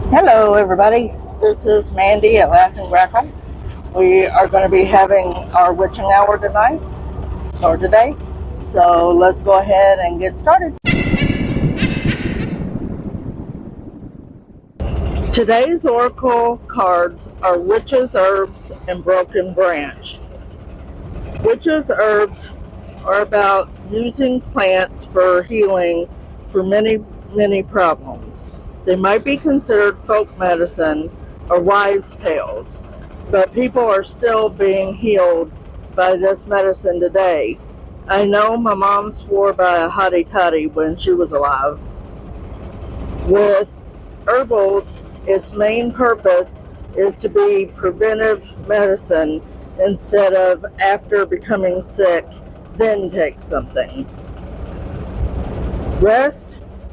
Hello, everybody. This is Mandy at Laughing Grackle. We are going to be having our witching hour tonight, or today. So let's go ahead and get started. Today's oracle cards are Witches, Herbs, and Broken Branch. Witches' herbs are about using plants for healing for many problems. They might be considered folk medicine or wives' tales, but people are still being healed by this medicine today. I know my mom swore by a hottie toddy when she was alive. With herbals, its main purpose is to be preventive medicine instead of after becoming sick, then take something. Rest,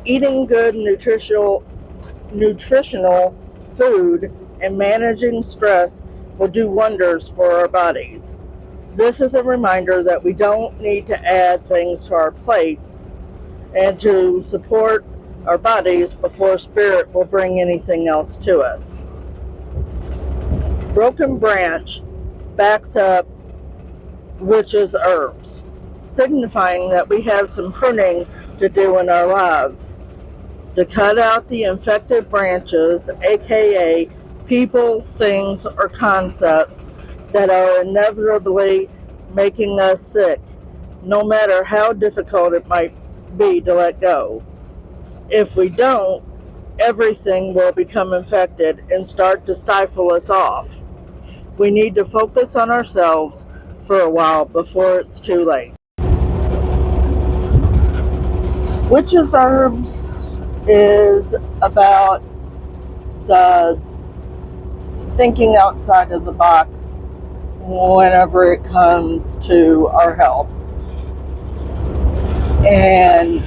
eating good nutritional food, and managing stress will do wonders for our bodies. This is a reminder that we don't need to add things to our plates and to support our bodies before spirit will bring anything else to us. Broken Branch backs up Witches' herbs, signifying that we have some pruning to do in our lives. To cut out the infected branches, aka people, things, or concepts that are inevitably making us sick, no matter how difficult it might be to let go. If we don't, everything will become infected and start to stifle us off. We need to focus on ourselves for a while before it's too late. Witches' herbs is about the thinking outside of the box whenever it comes to our health. And,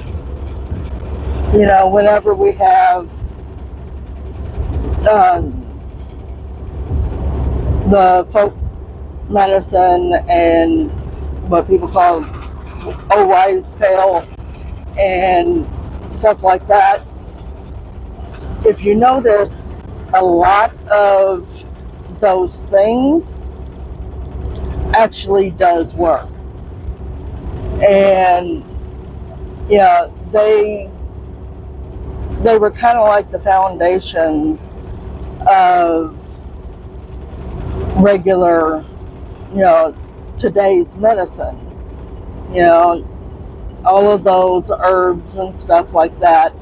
whenever we have the folk medicine and what people call old wives' tale and stuff like that, if you notice, a lot of those things actually does work. And they were kind of like the foundations of regular, today's medicine. All of those herbs and stuff like that,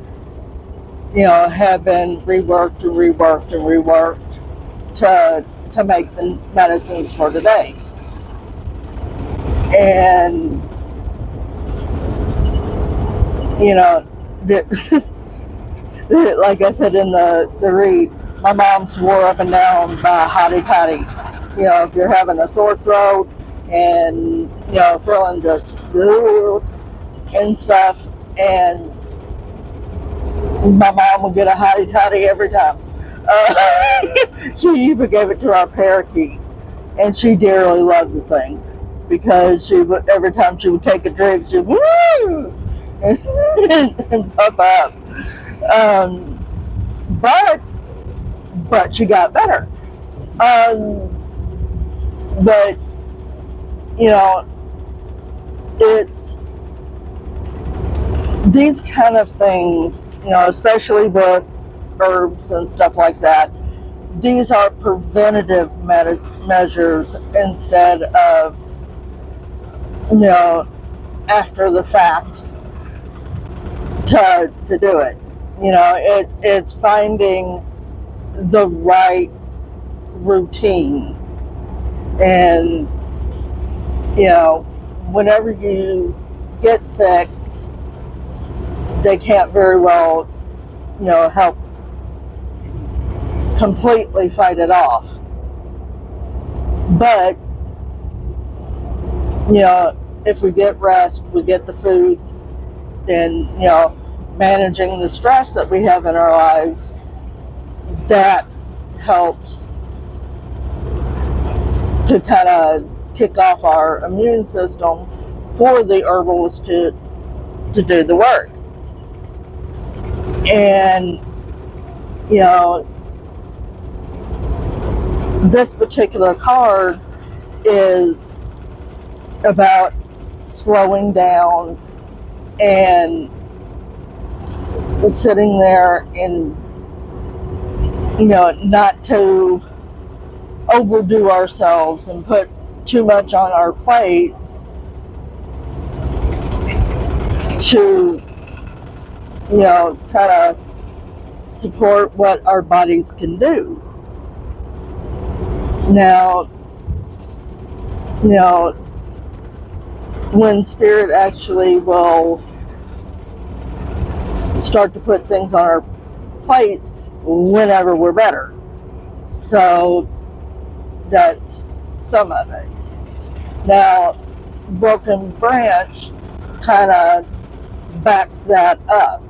have been reworked to make the medicines for today. And like I said in the read, my mom swore up and down by hottie toddy. If you're having a sore throat and feeling just and stuff, and my mom would get a hottie toddy every time. She even gave it to our parakeet, and she dearly loved the thing because she would, every time she would take a drink, she would woo and puff up. But she got better. But it's these kind of things, especially with herbs and stuff like that. These are preventative measures instead of after the fact to do it. It's finding the right routine. And whenever you get sick, they can't very well help completely fight it off. But if we get rest, we get the food, and managing the stress that we have in our lives, that helps to kind of kick off our immune system for the herbals to do the work. And this particular card is about slowing down and sitting there and, not to overdo ourselves and put too much on our plates to, kind of support what our bodies can do. Now, when Spirit actually will start to put things on our plates whenever we're better. So that's some of it. Now, Broken Branch kind of backs that up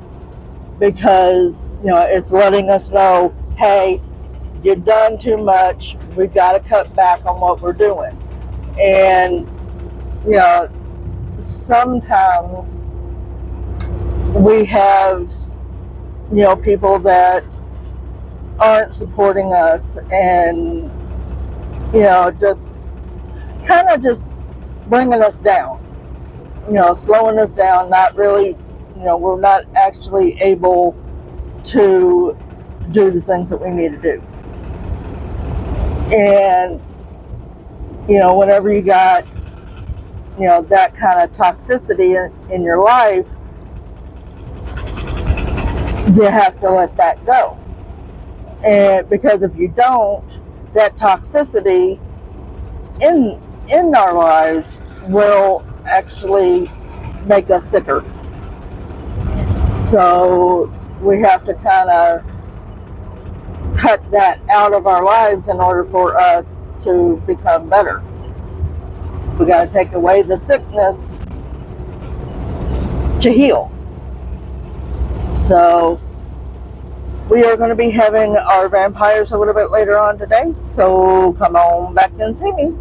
because, it's letting us know, hey, you've done too much. We've got to cut back on what we're doing. And, sometimes we have, people that aren't supporting us and, just kind of just bringing us down, slowing us down, not really, we're not actually able to do the things that we need to do. And, whenever you got, that kind of toxicity in your life, you have to let that go. And because if you don't, that toxicity in our lives will actually make us sicker. So we have to kind of cut that out of our lives in order for us to become better. We got to take away the sickness to heal. So we are going to be having our vampires a little bit later on today, so come on back and see me.